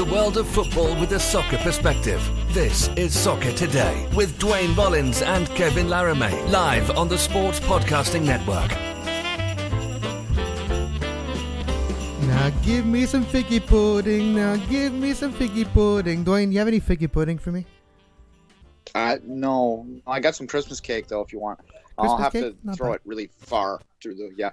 The world of football with a soccer perspective. This is Soccer Today with Duane Rollins and Kevin Laramee. Live on the Sports Podcasting Network. Now give me some figgy pudding. Duane, you have any figgy pudding for me? No. I got some Christmas cake, though, if you want. I'll have to throw it really far through the,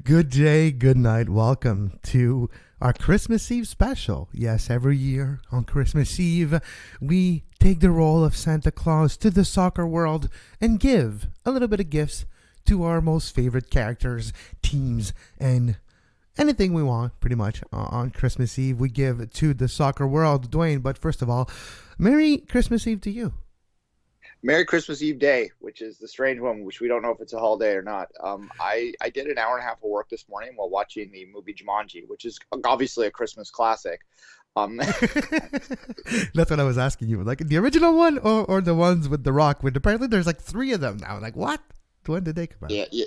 Good day, good night. Welcome to our Christmas Eve special. Yes, every year on Christmas Eve, we take the role of Santa Claus to the soccer world and give a little bit of gifts to our most favorite characters, teams, and anything we want, pretty much, on Christmas Eve. We give to the soccer world. Duane, but first of all, Merry Christmas Eve to you. Merry Christmas Eve Day, which is the strange one, which we don't know if it's a holiday or not. I did an hour and a half of work this morning while watching the movie Jumanji, which is obviously a Christmas classic. That's what I was asking you. Like the original one or the ones with The Rock? With apparently there's like 3 of them now. Like what? When did they come out? Yeah,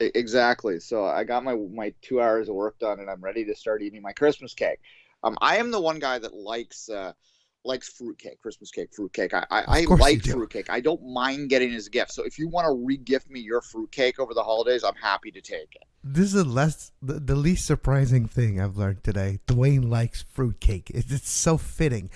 exactly. So I got my 2 hours of work done, and I'm ready to start eating my Christmas cake. I am the one guy that likes fruitcake, Christmas cake, fruitcake. I like fruitcake. I don't mind getting it as a gift. So if you want to re-gift me your fruitcake over the holidays, I'm happy to take it. This is the least surprising thing I've learned today. Duane likes fruitcake. It's so fitting.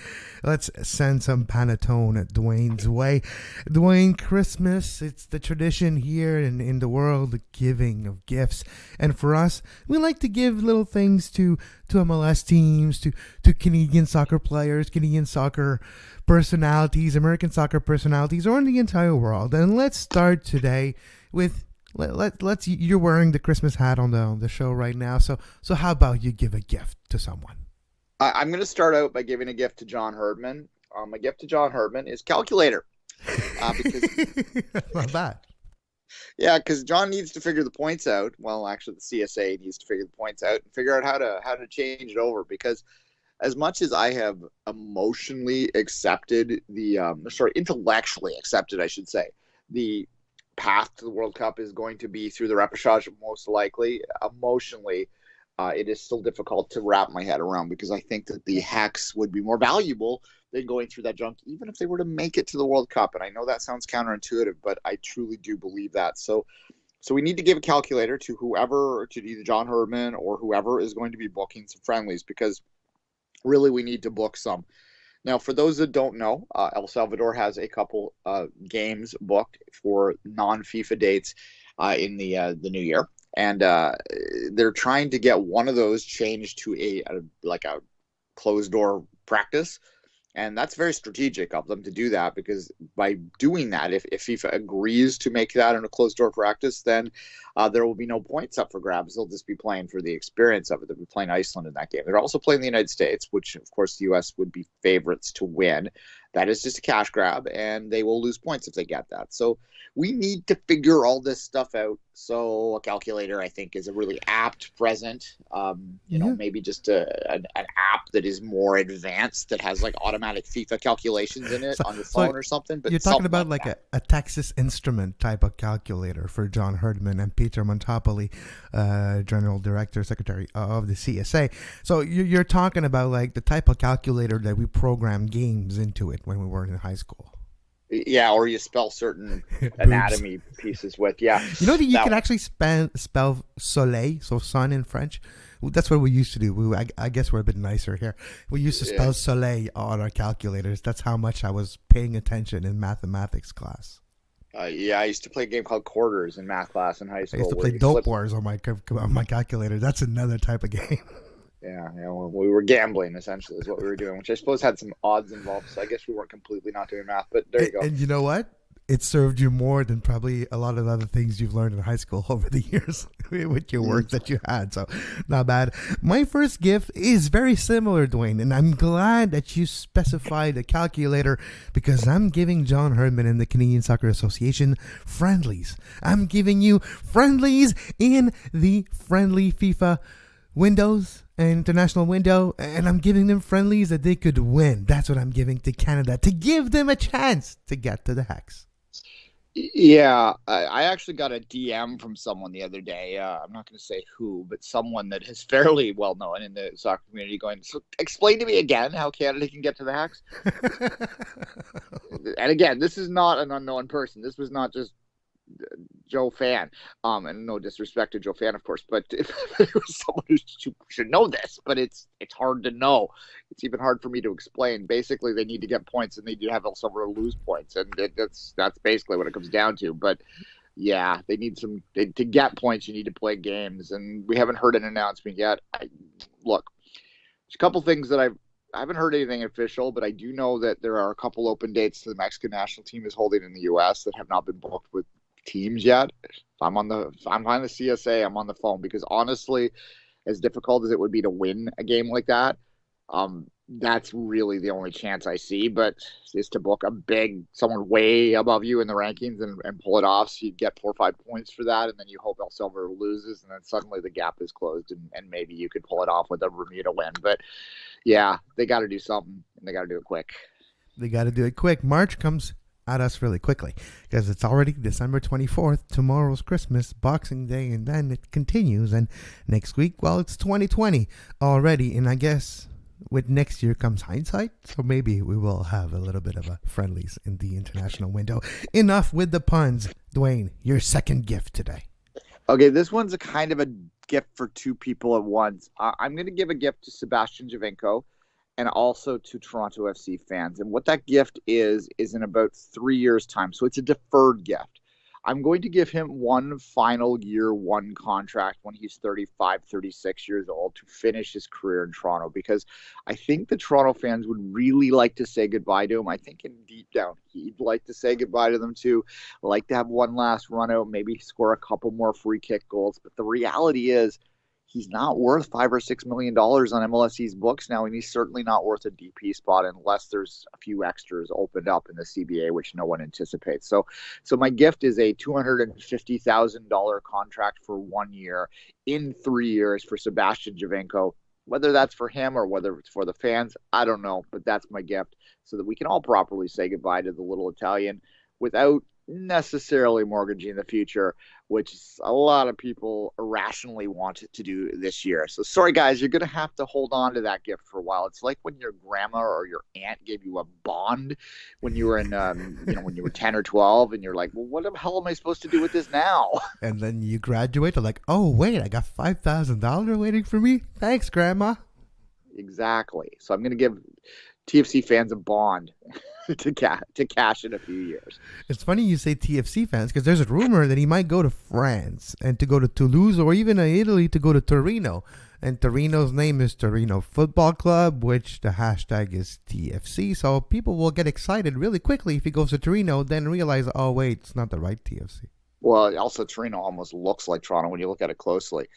Let's send some panettone at Duane's way. Duane, Christmas, it's the tradition here in the world, the giving of gifts. And for us, we like to give little things to MLS teams, to Canadian soccer players, Canadian soccer personalities, American soccer personalities, or in the entire world. And let's start today with let's you're wearing the Christmas hat on the show right now. So how about you give a gift to someone? I'm going to start out by giving a gift to John Herdman. My gift to John Herdman is calculator. Because not bad. Yeah, because John needs to figure the points out. Well, actually, the CSA needs to figure the points out and figure out how to change it over. Because as much as I have intellectually accepted, I should say, the path to the World Cup is going to be through the repechage, most likely. Emotionally, it is still difficult to wrap my head around, because I think that the hex would be more valuable than going through that junk, even if they were to make it to the World Cup. And I know that sounds counterintuitive, but I truly do believe that. So we need to give a calculator to whoever, to either John Herdman or whoever is going to be booking some friendlies, because really we need to book some. Now, for those that don't know, El Salvador has a couple games booked for non-FIFA dates in the new year, and they're trying to get one of those changed to a closed door practice. And that's very strategic of them to do that, because by doing that, if FIFA agrees to make that in a closed-door practice, then there will be no points up for grabs. They'll just be playing for the experience of it. They'll be playing Iceland in that game. They're also playing the United States, which, of course, the U.S. would be favorites to win. That is just a cash grab, and they will lose points if they get that. So we need to figure all this stuff out. So a calculator, I think, is a really apt present. Maybe just an app that is more advanced, that has like automatic FIFA calculations in it on your phone or something. But you're talking about like a Texas Instrument type of calculator for John Herdman and Peter Montopoli, General Director, Secretary of the CSA. So you're talking about like the type of calculator that we program games into it when we were in high school. Yeah, or you spell certain anatomy pieces with. Yeah, you know that you can actually spell soleil, so sun in French. That's what we used to do. I guess we're a bit nicer here. We used to spell soleil on our calculators. That's how much I was paying attention in mathematics class. I used to play a game called Quarters in math class in high school. I used to play Dope Wars on my calculator. That's another type of game. Yeah, well, we were gambling, essentially, is what we were doing, which I suppose had some odds involved, so I guess we weren't completely not doing math, but there you go. And you know what? It served you more than probably a lot of other things you've learned in high school over the years with your work that you had, so not bad. My first gift is very similar, Duane, and I'm glad that you specified a calculator, because I'm giving John Herdman and the Canadian Soccer Association friendlies. I'm giving you friendlies in the friendly FIFA windows, an international window, and I'm giving them friendlies that they could win. That's what I'm giving to Canada, to give them a chance to get to the hex. Yeah, I actually got a DM from someone the other day. I'm not going to say who, but someone that is fairly well known in the soccer community going, so explain to me again how Canada can get to the Hacks. And again, this is not an unknown person. This was not just Joe Fan. And no disrespect to Joe Fan, of course, but if it was someone who should know this, but it's hard to know. It's even hard for me to explain. Basically, they need to get points and they need to have somewhere to lose points, and that's basically what it comes down to. But yeah, they need to get points. You need to play games, and we haven't heard an announcement yet. Look, there's a couple things that I haven't heard anything official, but I do know that there are a couple open dates the Mexican national team is holding in the U.S. that have not been booked with teams yet. If I'm on the CSA, I'm on the phone, because honestly, as difficult as it would be to win a game like that, that's really the only chance I see. But is to book someone way above you in the rankings and pull it off, so you get 4 or 5 points for that, and then you hope El Salvador loses, and then suddenly the gap is closed, and maybe you could pull it off with a Bermuda win. But yeah, they got to do something, and they got to do it quick. They got to do it quick. March comes at us really quickly because it's already December 24th. Tomorrow's Christmas, Boxing Day, and then it continues. And next week, well, it's 2020 already. And I guess with next year comes hindsight. So maybe we will have a little bit of a friendlies in the international window. Enough with the puns. Duane, your second gift today. Okay, this one's a kind of a gift for two people at once. I'm going to give a gift to Sebastian Giovinco and also to Toronto FC fans. And what that gift is in about 3 years' time. So it's a deferred gift. I'm going to give him one final year one contract when he's 35, 36 years old to finish his career in Toronto, because I think the Toronto fans would really like to say goodbye to him. I think in deep down, he'd like to say goodbye to them too. Like to have one last run out, maybe score a couple more free kick goals. But the reality is, he's not worth $5 or $6 million on MLSE's books now, and he's certainly not worth a DP spot unless there's a few extras opened up in the CBA, which no one anticipates. So my gift is a $250,000 contract for 1 year in 3 years for Sebastian Giovinco. Whether that's for him or whether it's for the fans, I don't know, but that's my gift, so that we can all properly say goodbye to the little Italian without necessarily mortgaging the future, which a lot of people irrationally want to do this year. So sorry guys, you're going to have to hold on to that gift for a while. It's like when your grandma or your aunt gave you a bond when you were in when you were 10 or 12, and you're like, well, what the hell am I supposed to do with this now? And then you graduate, you're like, oh wait, I got $5,000 waiting for me. Thanks, Grandma. Exactly. So I'm going to give TFC fans a bond to cash in a few years. It's funny you say TFC fans, because there's a rumor that he might go to France and to go to Toulouse, or even Italy to go to Torino. And Torino's name is Torino Football Club, which the hashtag is TFC. So people will get excited really quickly if he goes to Torino, then realize, oh wait, it's not the right TFC. Well, also Torino almost looks like Toronto when you look at it closely.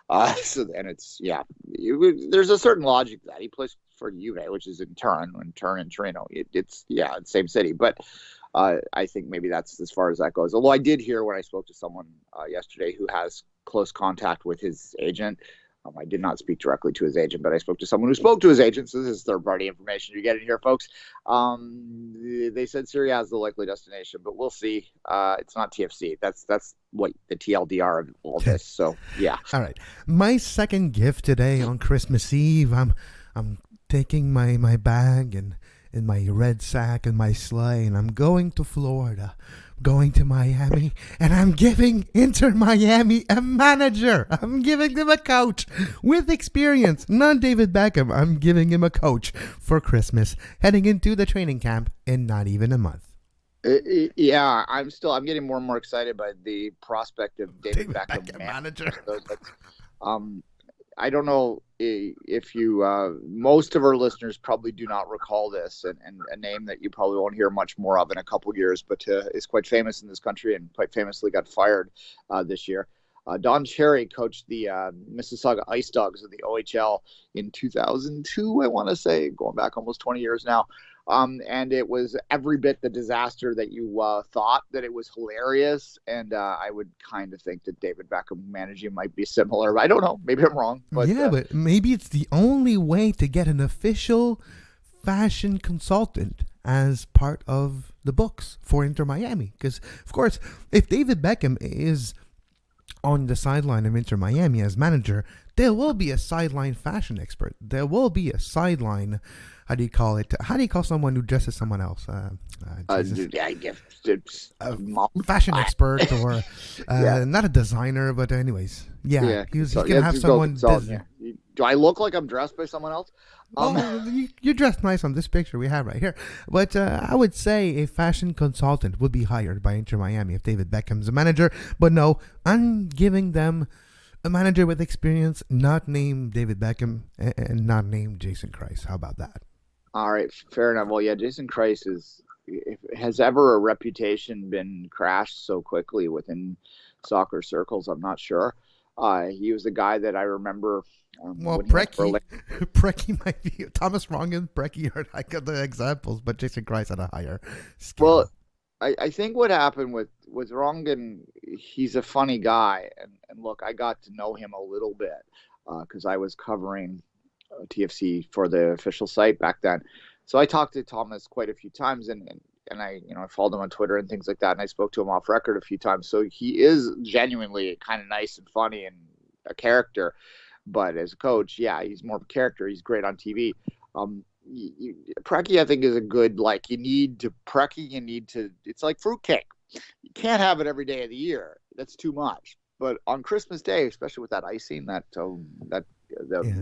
There's a certain logic to that. He plays for Juve, which is in Turin, and Torino. It's the same city. But I think maybe that's as far as that goes. Although I did hear when I spoke to someone yesterday who has close contact with his agent. I did not speak directly to his agent, but I spoke to someone who spoke to his agent. So this is third-party information. You get it here, folks. They said Syria is the likely destination, but we'll see. It's not TFC. That's what the TLDR of all this. So yeah. All right. My second gift today on Christmas Eve. I'm taking my bag and my red sack and my sleigh, and I'm going to Florida. Going to Miami, and I'm giving Inter Miami a manager. I'm giving them a coach with experience. Not David Beckham. I'm giving him a coach for Christmas, heading into the training camp in not even a month. Yeah, I'm getting more and more excited by the prospect of David Beckham manager. I don't know if you, most of our listeners probably do not recall this, and a name that you probably won't hear much more of in a couple of years, but is quite famous in this country and quite famously got fired this year. Don Cherry coached the Mississauga Ice Dogs of the OHL in 2002, I want to say, going back almost 20 years now. And it was every bit the disaster that you thought. That it was hilarious. And I would kind of think that David Beckham managing might be similar. I don't know. Maybe I'm wrong. But, but maybe it's the only way to get an official fashion consultant as part of the books for Inter Miami. Because, of course, if David Beckham is on the sideline of Inter Miami as manager, there will be a sideline fashion expert. There will be a sideline, how do you call it? How do you call someone who dresses someone else? Fashion expert or not a designer, but anyways. Yeah. He's going to have someone. Do I look like I'm dressed by someone else? You're dressed nice on this picture we have right here. But I would say a fashion consultant would be hired by Inter Miami if David Beckham's a manager. But no, I'm giving them a manager with experience, not named David Beckham and not named Jason Kreis. How about that? All right, fair enough. Well, yeah, Jason Kreis has ever a reputation been crashed so quickly within soccer circles? I'm not sure. He was the guy that I remember. Preki might be Thomas Rongen, Preki are like the examples, but Jason Kreis had a higher skill. Well, I think what happened with Rongen, he's a funny guy, and look, I got to know him a little bit because I was covering TFC for the official site back then. So I talked to Thomas quite a few times, and I followed him on Twitter and things like that, and I spoke to him off record a few times. So he is genuinely kind of nice and funny and a character. But as a coach, yeah, he's more of a character. He's great on TV. Preki, I think, is a good, Preki, you need to, it's like fruitcake. You can't have it every day of the year. That's too much. But on Christmas Day, especially with that icing, that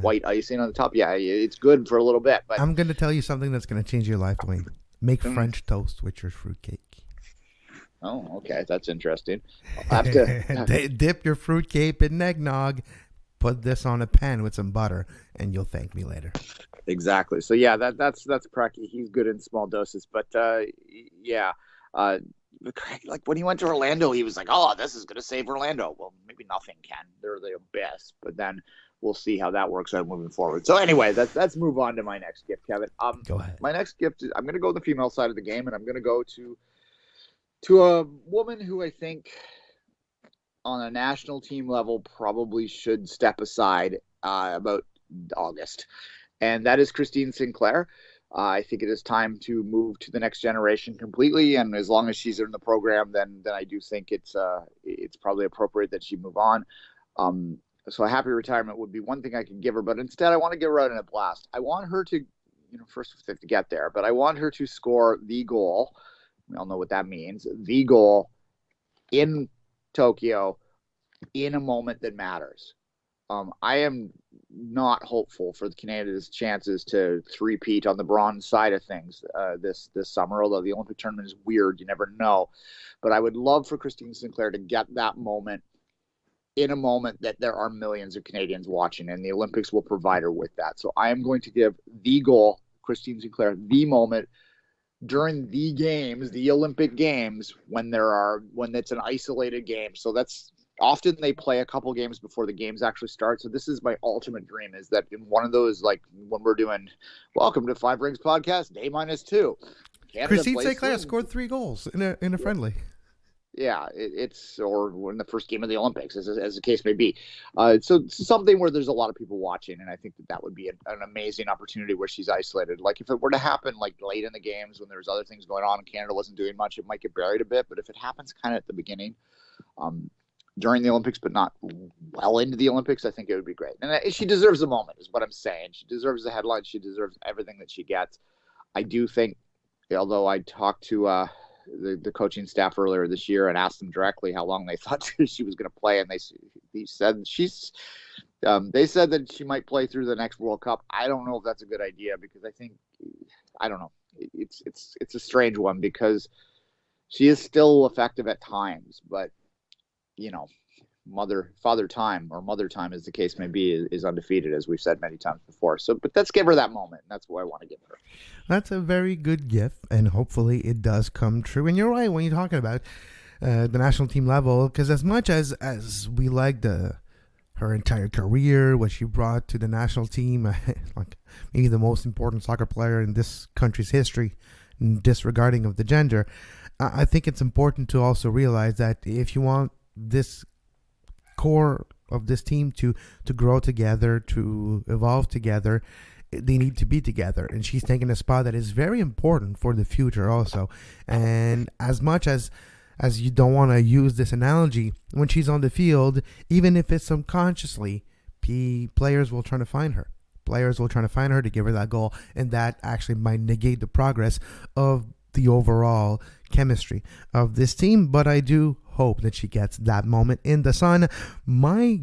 white icing on the top, yeah, it's good for a little bit. But I'm going to tell you something that's going to change your life, Duane. Make French toast with your fruitcake. Oh, okay. That's interesting. I'll have to dip your fruitcake in eggnog. Put this on a pan with some butter, and you'll thank me later. Exactly. So yeah, that's Preki. He's good in small doses, but like when he went to Orlando, he was like, "Oh, this is going to save Orlando." Well, maybe nothing can. They're the best, but then we'll see how that works out moving forward. So anyway, let's move on to my next gift, Kevin. Go ahead. My next gift is I'm going to go the female side of the game, and I'm going to go to a woman who I think, on a national team level, probably should step aside about August. And that is Christine Sinclair. I think it is time to move to the next generation completely. And as long as she's in the program, then I do think it's probably appropriate that she move on. So a happy retirement would be one thing I could give her. But instead, I want to give her out in a blast. I want her to, first to get there. But I want her to score the goal. We all know what that means. The goal in Tokyo in a moment that matters. I am not hopeful for the Canada's chances to three-peat on the bronze side of things this summer, although the Olympic tournament is weird. You never know. But I would love for Christine Sinclair to get that moment in a moment that there are millions of Canadians watching, and the Olympics will provide her with that. So I am going to give the goal, Christine Sinclair, the moment during the games, the Olympic Games, when it's an isolated game. So that's often they play a couple games before the games actually start. So this is my ultimate dream, is that in one of those, like when we're doing Welcome to Five Rings podcast, day -2. Christine Sinclair scored 3 goals in a friendly. Yeah, or in the first game of the Olympics, as the case may be. So it's something where there's a lot of people watching, and I think that would be an amazing opportunity where she's isolated. Like if it were to happen like late in the games when there's other things going on and Canada wasn't doing much, it might get buried a bit. But if it happens kind of at the beginning, during the Olympics, but not well into the Olympics, I think it would be great. And she deserves a moment, is what I'm saying. She deserves the headline. She deserves everything that she gets. I do think, although I talked to the coaching staff earlier this year and asked them directly how long they thought she was going to play, and they said they said that she might play through the next World Cup. I don't know if that's a good idea, because I don't know. It's a strange one, because she is still effective at times, but father time, or mother time as the case may be, is undefeated, as we've said many times before. So, but let's give her that moment. And that's what I want to give her. That's a very good gift, and hopefully it does come true. And you're right when you're talking about the national team level, because as much as we liked her entire career, what she brought to the national team, like maybe the most important soccer player in this country's history, disregarding of the gender, I think it's important to also realize that if you want this core of this team to grow together, to evolve together, They need to be together, and she's taking a spot that is very important for the future also. And as much as you don't want to use this analogy, when she's on the field, even if it's subconsciously, players will try to find her. Players will try to find her to give her that goal, and that actually might negate the progress of the overall chemistry of this team. But I do hope that she gets that moment in the sun. My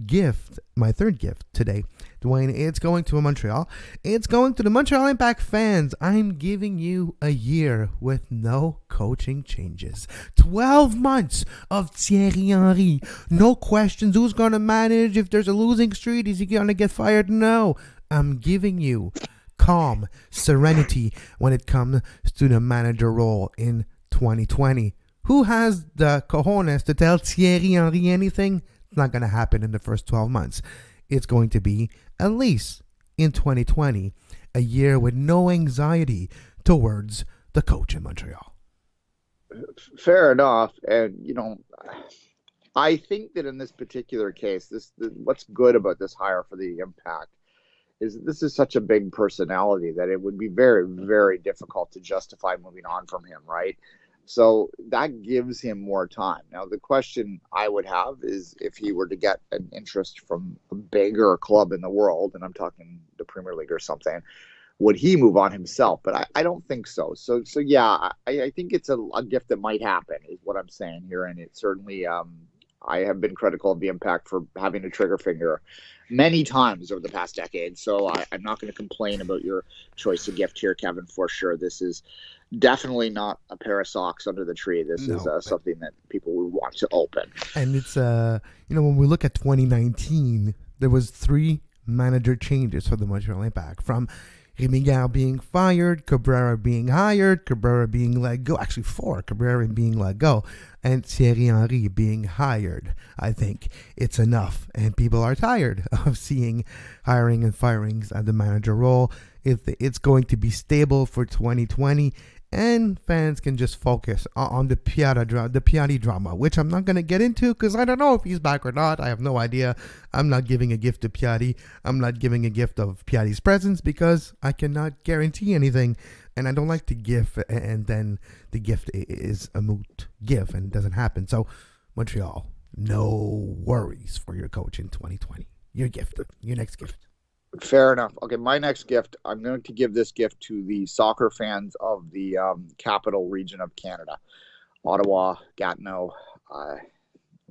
third gift today, Duane, it's going to Montreal. It's going to the Montreal Impact fans. I'm giving you a year with no coaching changes. 12 months of Thierry Henry. No questions. Who's going to manage? If there's a losing streak, is he going to get fired? No. I'm giving you calm, serenity when it comes to the manager role in 2020. Who has the cojones to tell Thierry Henry anything? It's not going to happen in the first 12 months. It's going to be, at least in 2020, a year with no anxiety towards the coach in Montreal. Fair enough. And, I think that in this particular case, what's good about this hire for the Impact is this is such a big personality that it would be very, very difficult to justify moving on from him, right? So that gives him more time. Now, the question I would have is if he were to get an interest from a bigger club in the world, and I'm talking the Premier League or something, would he move on himself? But I don't think so. So yeah, I think it's a gift that might happen is what I'm saying here. And it certainly, I have been critical of the Impact for having a trigger finger many times over the past decade. So I'm not going to complain about your choice of gift here, Kevin, for sure. This is definitely not a pair of socks under the tree. This is something that people would want to open. And it's, when we look at 2019, there was 3 manager changes for the Montreal Impact. From Rémi Gare being fired, Cabrera being hired, Cabrera being let go. Actually, 4, Cabrera being let go, and Thierry Henry being hired. I think it's enough, and people are tired of seeing hiring and firings at the manager role. It's going to be stable for 2020, and fans can just focus on the Piatti drama, which I'm not going to get into because I don't know if he's back or not. I have no idea. I'm not giving a gift to Piatti. I'm not giving a gift of Piatti's presence because I cannot guarantee anything, and I don't like to give and then the gift is a moot gift and it doesn't happen. So Montreal, no worries for your coach in 2020. Your next gift. Fair enough. Okay, my next gift, I'm going to give this gift to the soccer fans of the capital region of Canada. Ottawa, Gatineau,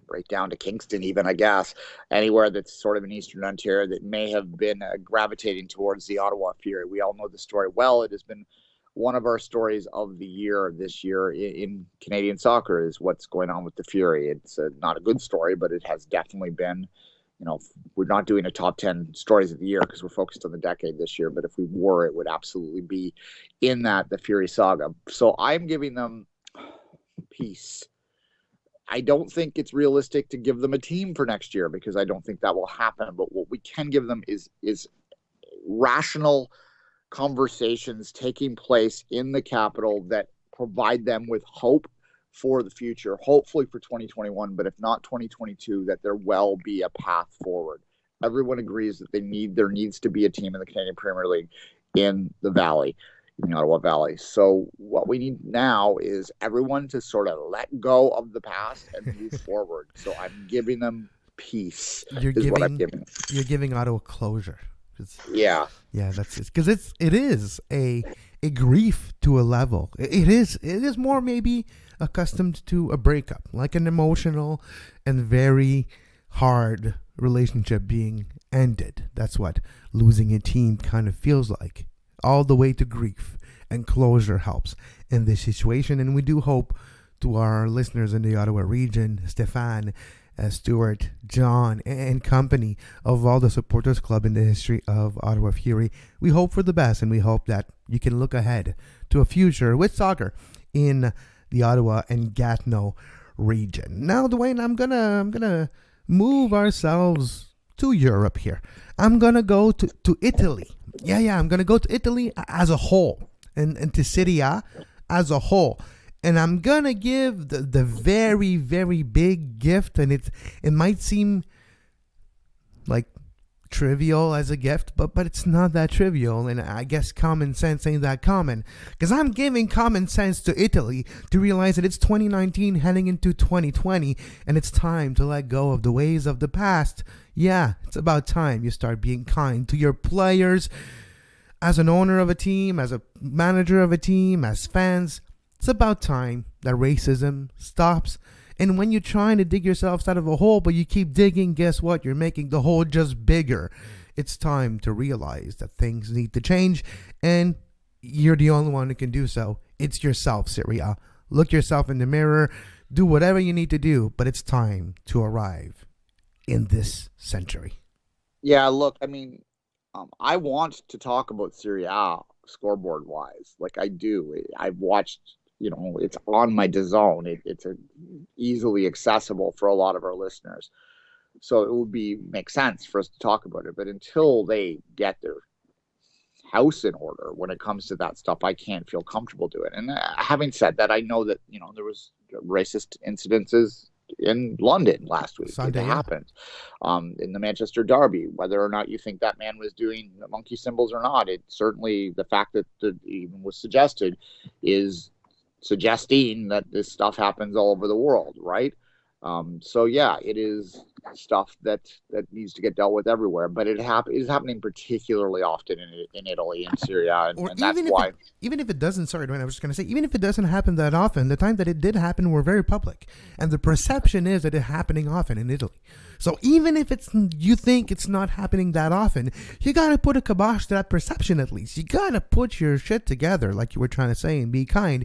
right down to Kingston even, I guess. Anywhere that's sort of in Eastern Ontario that may have been gravitating towards the Ottawa Fury. We all know the story well. It has been one of our stories of the year this year in Canadian soccer is what's going on with the Fury. It's not a good story, but it has definitely been. We're not doing a top 10 stories of the year because we're focused on the decade this year. But if we were, it would absolutely be in the Fury saga. So I'm giving them peace. I don't think it's realistic to give them a team for next year because I don't think that will happen. But what we can give them is rational conversations taking place in the capital that provide them with hope for the future, hopefully for 2021, but if not 2022, that there will be a path forward. Everyone agrees that there needs to be a team in the Canadian Premier League in the Valley, in the Ottawa Valley. So what we need now is everyone to sort of let go of the past and move forward. So I'm giving them peace. You're giving Ottawa closure. Yeah, that's it. Because it is a grief to a level. It is more maybe accustomed to a breakup, like an emotional and very hard relationship being ended. That's what losing a team kind of feels like. All the way to grief, and closure helps in this situation. And we do hope to our listeners in the Ottawa region, Stéphane, Stuart, John, and company of all the supporters club in the history of Ottawa Fury. We hope for the best, and we hope that you can look ahead to a future with soccer in the Ottawa and Gatineau region. Now, Duane, I'm gonna move ourselves to Europe here. I'm gonna go to Italy. Yeah, I'm gonna go to Italy as a whole, and to Serie A as a whole. And I'm going to give the very, very big gift, and it might seem like trivial as a gift, but it's not that trivial, and I guess common sense ain't that common. Because I'm giving common sense to Italy to realize that it's 2019 heading into 2020, and it's time to let go of the ways of the past. Yeah, it's about time you start being kind to your players. As an owner of a team, as a manager of a team, as fans, it's about time that racism stops. And when you're trying to dig yourselves out of a hole, but you keep digging, guess what? You're making the hole just bigger. It's time to realize that things need to change, and you're the only one who can do so. It's yourself, Syria. Look yourself in the mirror, do whatever you need to do, but it's time to arrive in this century. Yeah, look, I mean, I want to talk about Serie A scoreboard wise. Like I do. I've watched, it's on my DAZN. It's easily accessible for a lot of our listeners. So it would make sense for us to talk about it. But until they get their house in order when it comes to that stuff, I can't feel comfortable doing it. And having said that, I know that, there was racist incidences in London last week. Sunday, it happened in the Manchester Derby. Whether or not you think that man was doing monkey symbols or not, it certainly, the fact that it even was suggested is suggesting that this stuff happens all over the world, right? So yeah, it is stuff that needs to get dealt with everywhere, but it is happening particularly often in Italy and Syria, and that's why. Even if it doesn't, sorry, Dwayne, I was just going to say, even if it doesn't happen that often, the time that it did happen were very public, and the perception is that it's happening often in Italy. So even if you think it's not happening that often, you got to put a kibosh to that perception at least. You got to put your shit together, like you were trying to say, and be kind.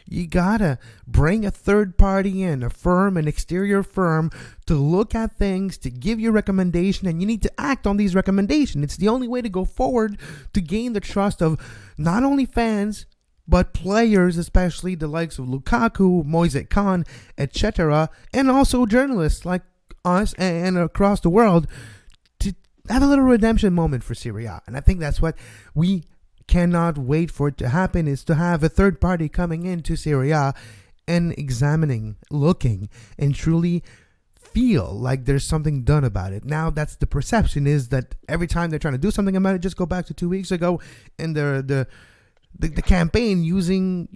You got to bring a third party in, an exterior firm, to look at things, to give you a recommendation, and you need to act on these recommendations. It's the only way to go forward to gain the trust of not only fans, but players, especially the likes of Lukaku, Moise Khan, etc., and also journalists like us and across the world, to have a little redemption moment for Serie A. And I think that's what we cannot wait for it to happen, is to have a third party coming into Serie A and examining, looking, and truly feel like there's something done about it. Now that's the perception, is that every time they're trying to do something about it, just go back to 2 weeks ago and the campaign using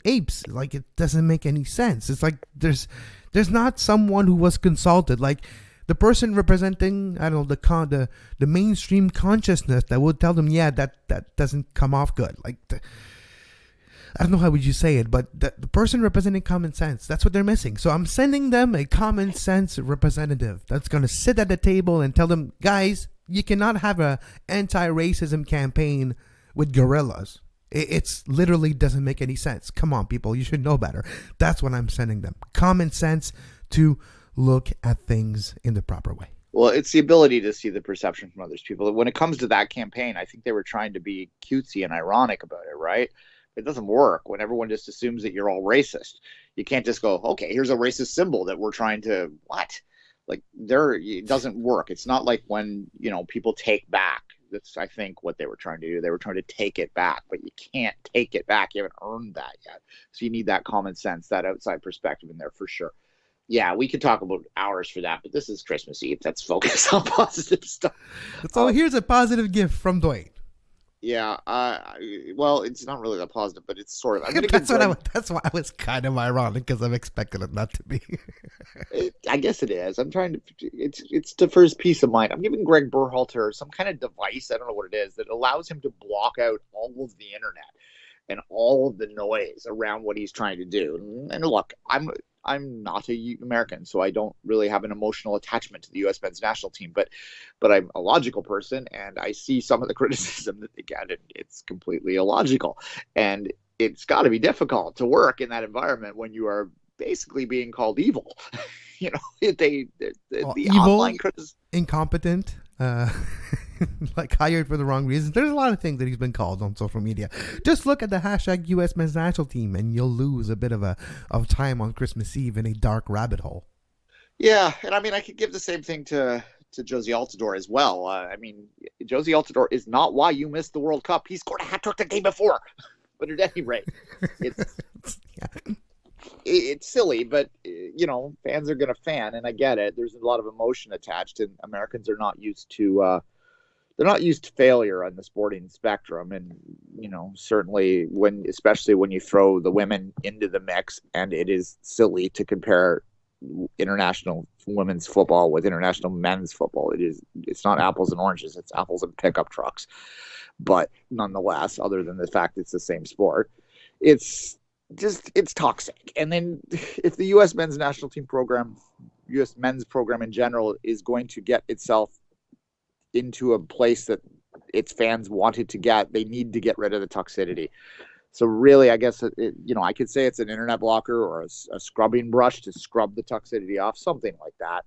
apes. Like, it doesn't make any sense. It's like there's not someone who was consulted, like the person representing, I don't know, the mainstream consciousness that would tell them, yeah, that doesn't come off good. Like, I don't know how would you say it, but the person representing common sense, that's what they're missing. So I'm sending them a common sense representative that's going to sit at the table and tell them, guys, you cannot have a anti-racism campaign with gorillas. It's literally doesn't make any sense. Come on, people, you should know better. That's what I'm sending them. Common sense to look at things in the proper way. Well, it's the ability to see the perception from others people. When it comes to that campaign, I think they were trying to be cutesy and ironic about it, right? It doesn't work when everyone just assumes that you're all racist. You can't just go, okay, here's a racist symbol that we're trying to, what? Like, it doesn't work. It's not like when, people take back. That's, I think, what they were trying to do. They were trying to take it back, but you can't take it back. You haven't earned that yet. So you need that common sense, that outside perspective in there for sure. Yeah, we could talk about hours for that, but this is Christmas Eve. Let's focus on positive stuff. So here's a positive gift from Dwayne. Yeah, well, it's not really that positive, but it's sort of. That's why I was kind of ironic, because I'm expecting it not to be. I guess it is. I'm trying to. It's to for his peace of mind. I'm giving Greg Berhalter some kind of device. I don't know what it is that allows him to block out all of the internet and all of the noise around what he's trying to do. And look, I'm not a American, so I don't really have an emotional attachment to the U.S. men's national team, but I'm a logical person, and I see some of the criticism that they get, and it's completely illogical. And it's got to be difficult to work in that environment when you are basically being called evil. The evil, online criticism, incompetent, like hired for the wrong reasons. There's a lot of things that he's been called on social media. Just look at the hashtag U.S. men's national team, and you'll lose a bit of time on Christmas Eve in a dark rabbit hole. Yeah, and I mean, I could give the same thing to Josie Altidore as well. Josie Altidore is not why you missed the World Cup. He scored a hat trick the day before. But at any rate, it's silly, but fans are going to fan, and I get it. There's a lot of emotion attached, and Americans are not used to they're not used to failure on the sporting spectrum. And certainly especially when you throw the women into the mix, and it is silly to compare international women's football with international men's football. It's not apples and oranges, it's apples and pickup trucks. But nonetheless, other than the fact it's the same sport, it's toxic. And then if the U.S. men's national team program, U.S. men's program in general, is going to get itself into a place that its fans wanted to get, they need to get rid of the toxicity. So really, I guess I could say it's an internet blocker or a scrubbing brush to scrub the toxicity off, something like that.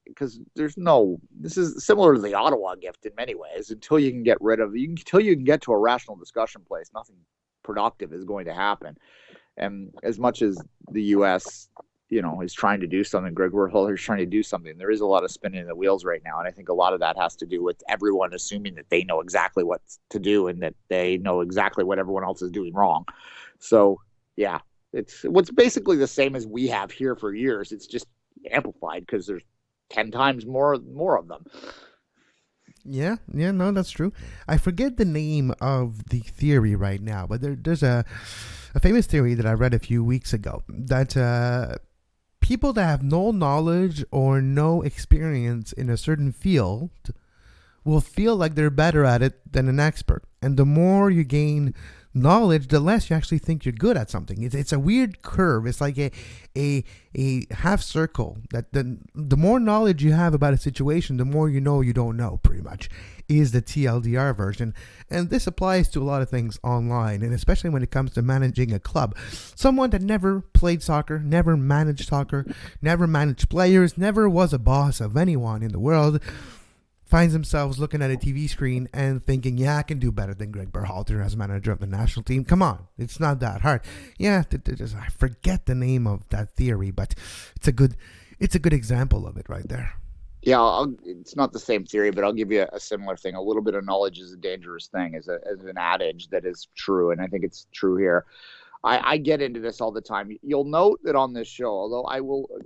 Because this is similar to the Ottawa gift in many ways. Until you can get to a rational discussion place, nothing productive is going to happen. And as much as the U.S., is trying to do something, Greg Berhalter is trying to do something, there is a lot of spinning in the wheels right now. And I think a lot of that has to do with everyone assuming that they know exactly what to do and that they know exactly what everyone else is doing wrong. So, yeah, it's what's basically the same as we have here for years. It's just amplified because there's 10 times more of them. Yeah, no, that's true. I forget the name of the theory right now, but there's a famous theory that I read a few weeks ago that people that have no knowledge or no experience in a certain field will feel like they're better at it than an expert. And the more you gain knowledge, the less you actually think you're good at something. It's a weird curve. It's like a half circle, that the more knowledge you have about a situation, the more you don't know, pretty much, is the TLDR version. And this applies to a lot of things online, and especially when it comes to managing a club. Someone that never played soccer, never managed players, never was a boss of anyone in the world, finds themselves looking at a TV screen and thinking, yeah, I can do better than Greg Berhalter as manager of the national team. Come on, it's not that hard. Yeah, I forget the name of that theory, but it's a good example of it right there. Yeah, it's not the same theory, but I'll give you a similar thing. A little bit of knowledge is a dangerous thing, as an adage that is true, and I think it's true here. I get into this all the time. You'll note that on this show, although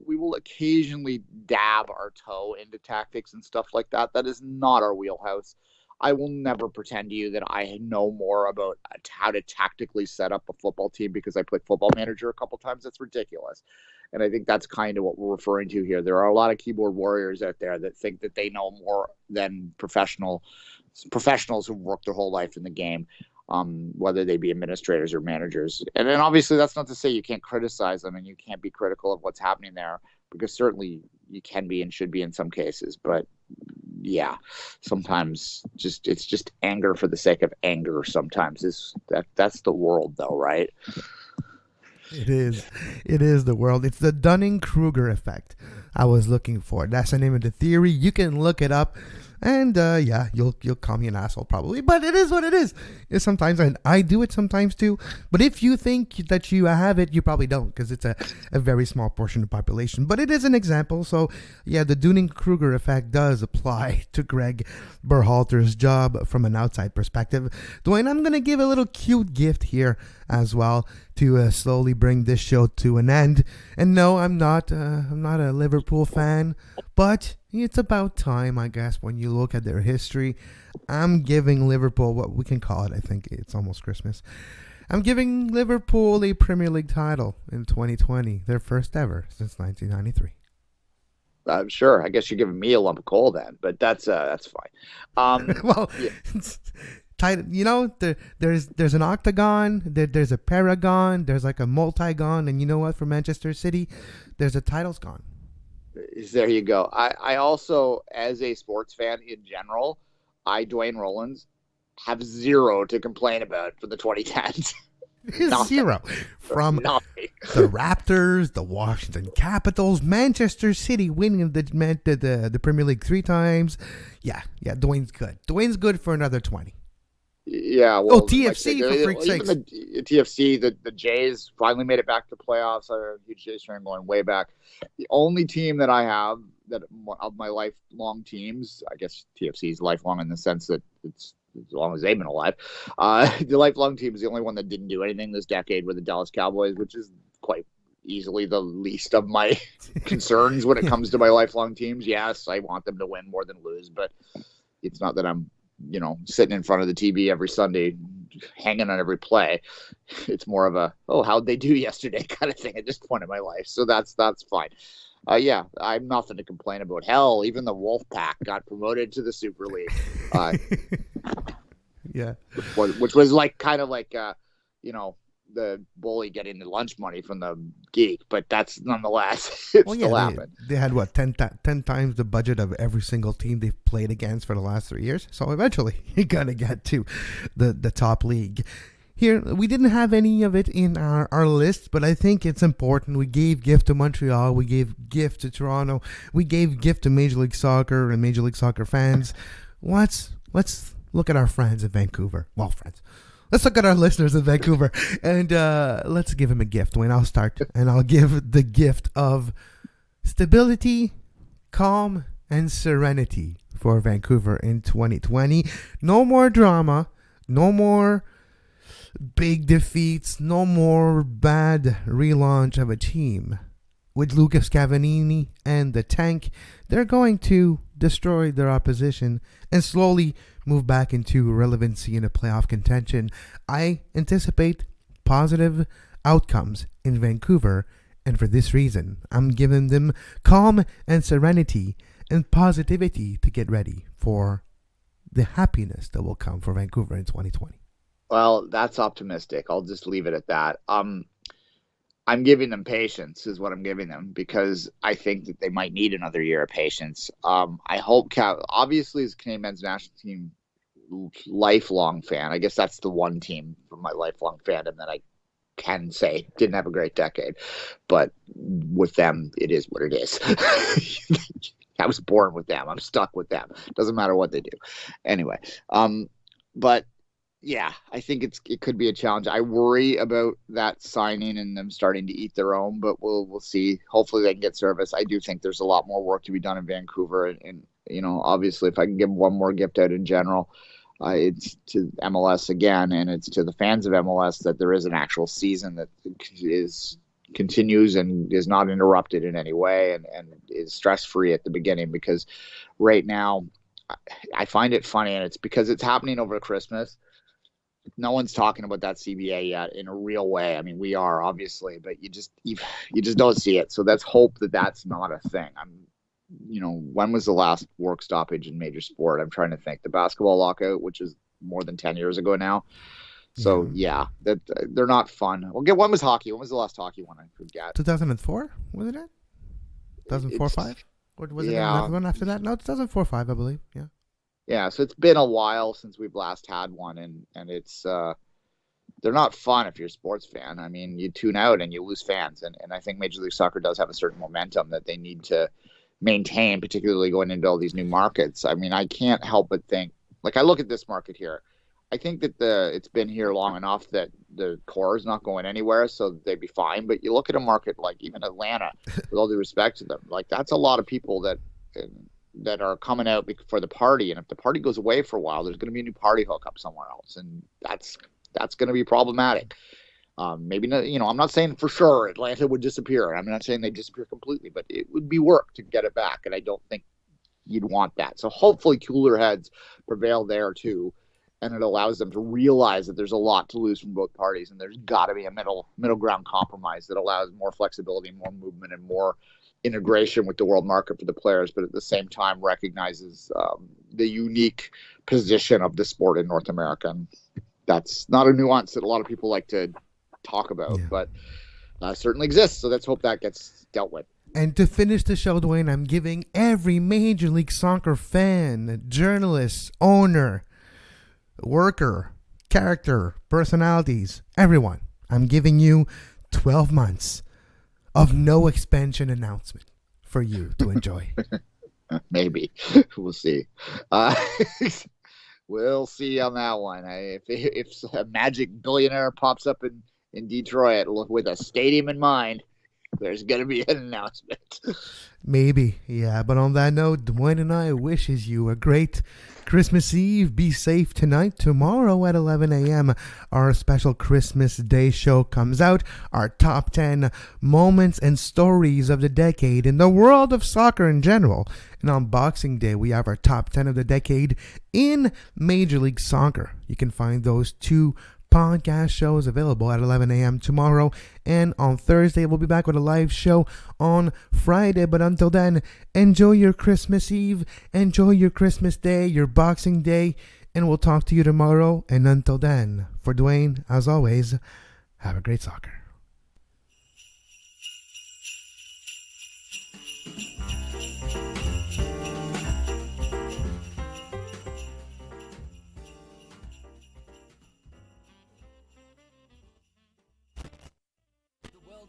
we will occasionally dab our toe into tactics and stuff like that. That is not our wheelhouse. I will never pretend to you that I know more about how to tactically set up a football team because I played Football Manager a couple times. That's ridiculous. And I think that's kind of what we're referring to here. There are a lot of keyboard warriors out there that think that they know more than professionals who've worked their whole life in the game. Whether they be administrators or managers. And then obviously that's not to say you can't criticize them and you can't be critical of what's happening there, because certainly you can be and should be in some cases. But yeah, sometimes it's just anger for the sake of anger. Sometimes that's the world though, right? It is the world. It's the Dunning-Kruger effect I was looking for. That's the name of the theory. You can look it up. And yeah, you'll call me an asshole probably, but it is what it is. It's sometimes, and I do it sometimes too. But if you think that you have it, you probably don't, because it's a very small portion of the population. But it is an example. So yeah, the Dunning-Kruger effect does apply to Greg Berhalter's job from an outside perspective. Duane, I'm gonna give a little cute gift here as well to slowly bring this show to an end. And no, I'm not a Liverpool fan, but it's about time, I guess, when you look at their history. I'm giving Liverpool what we can call it. I think it's almost Christmas. I'm giving Liverpool a Premier League title in 2020, their first ever since 1993. Sure. I guess you're giving me a lump of coal then, but that's fine. Well, yeah. There's an octagon, there's a paragon, there's like a multigon, and you know what? For Manchester City, there's a title's gone. There you go. I also, as a sports fan in general, Duane Rollins, have zero to complain about for the 2010s. Zero. From Nothing. The Raptors, the Washington Capitals, Manchester City winning the Premier League 3 times. Yeah, Duane's good. Duane's good for another 20. Yeah, well, TFC, for freak's sakes. Even the TFC, the Jays finally made it back to playoffs. I'm a huge Jays fan going way back. The only team that I have that of my lifelong teams, I guess TFC is lifelong in the sense that it's as long as they've been alive. The lifelong team is the only one that didn't do anything this decade with the Dallas Cowboys, which is quite easily the least of my concerns when it comes to my lifelong teams. Yes, I want them to win more than lose, but it's not that I'm, sitting in front of the TV every Sunday, hanging on every play. It's more of a, how'd they do yesterday kind of thing at this point in my life. So that's fine. Yeah, I'm nothing to complain about. Hell, even the Wolfpack got promoted to the Super League. Yeah, which was like kind of like the bully getting the lunch money from the geek, but that's nonetheless still happened. They had what 10 times the budget of every single team they've played against for the last 3 years. So eventually you're gonna get to the top league. Here, we didn't have any of it in our list, but I think it's important. We gave gift to Montreal. We gave gift to Toronto. We gave gift to Major League Soccer and Major League Soccer fans. Let's look at our friends in Vancouver. Well, friends. Let's look at our listeners in Vancouver, and let's give him a gift. Wayne, I'll start, and I'll give the gift of stability, calm, and serenity for Vancouver in 2020. No more drama. No more big defeats. No more bad relaunch of a team. With Lucas Cavagnini and the tank, they're going to destroy their opposition and slowly move back into relevancy in a playoff contention. I anticipate positive outcomes in Vancouver, and for this reason, I'm giving them calm and serenity and positivity to get ready for the happiness that will come for Vancouver in 2020. Well, that's optimistic. I'll just leave it at that. I'm giving them patience is what I'm giving them, because I think that they might need another year of patience. I hope, obviously, as a Canadian men's national team lifelong fan, I guess that's the one team from my lifelong fandom that I can say didn't have a great decade. But with them, it is what it is. I was born with them. I'm stuck with them. Doesn't matter what they do. Anyway, but yeah, I think it could be a challenge. I worry about that signing and them starting to eat their own, but we'll see. Hopefully they can get service. I do think there's a lot more work to be done in Vancouver, and obviously if I can give one more gift out in general, it's to MLS again, and it's to the fans of MLS that there is an actual season that continues and is not interrupted in any way, and is stress-free at the beginning, because right now I find it funny, and it's because it's happening over Christmas. No one's talking about that CBA yet in a real way. I mean, we are obviously, but you just don't see it. So let's hope that that's not a thing. When was the last work stoppage in major sport? I'm trying to think. The basketball lockout, which is more than 10 years ago now. So yeah, that they're not fun. Okay, when was hockey? When was the last hockey one? I forget. 2004, wasn't it? 2004-5? Or was it another one after that? No, 2004-5, I believe. Yeah. Yeah, so it's been a while since we've last had one, and it's they're not fun if you're a sports fan. I mean, you tune out and you lose fans, and I think Major League Soccer does have a certain momentum that they need to maintain, particularly going into all these new markets. I mean, I can't help but think, like, I look at this market here. I think that it's been here long enough that the core is not going anywhere, so they'd be fine. But you look at a market like even Atlanta, with all due respect to them, like that's a lot of people that are coming out for the party, and if the party goes away for a while, there's going to be a new party hookup somewhere else, and that's going to be problematic. Maybe not, I'm not saying for sure Atlanta would disappear. I'm not saying they disappear completely, but it would be work to get it back, and I don't think you'd want that. So hopefully cooler heads prevail there too, and it allows them to realize that there's a lot to lose from both parties, and there's got to be a middle ground compromise that allows more flexibility, more movement, and more integration with the world market for the players, but at the same time recognizes the unique position of the sport in North America. And that's not a nuance that a lot of people like to talk about, but certainly exists. So let's hope that gets dealt with. And to finish the show, Duane, I'm giving every Major League Soccer fan, journalist, owner, worker, character, personalities, everyone, I'm giving you 12 months of no expansion announcement for you to enjoy. Maybe. We'll see. We'll see on that one. If a magic billionaire pops up in Detroit with a stadium in mind, there's going to be an announcement. Maybe, yeah. But on that note, Duane and I wishes you a great Christmas Eve. Be safe tonight. Tomorrow at 11 a.m., our special Christmas Day show comes out. Our top 10 moments and stories of the decade in the world of soccer in general. And on Boxing Day, we have our top 10 of the decade in Major League Soccer. You can find those two podcast shows available at 11 a.m. tomorrow, and on Thursday we'll be back with a live show on Friday. But until then, enjoy your Christmas Eve, enjoy your Christmas Day, your Boxing Day, and we'll talk to you tomorrow. And until then, for Duane, as always, have a great soccer.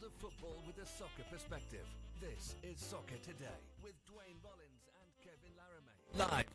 Of football with a soccer perspective. This is Soccer Today with Duane Rollins and Kevin Laramee. Live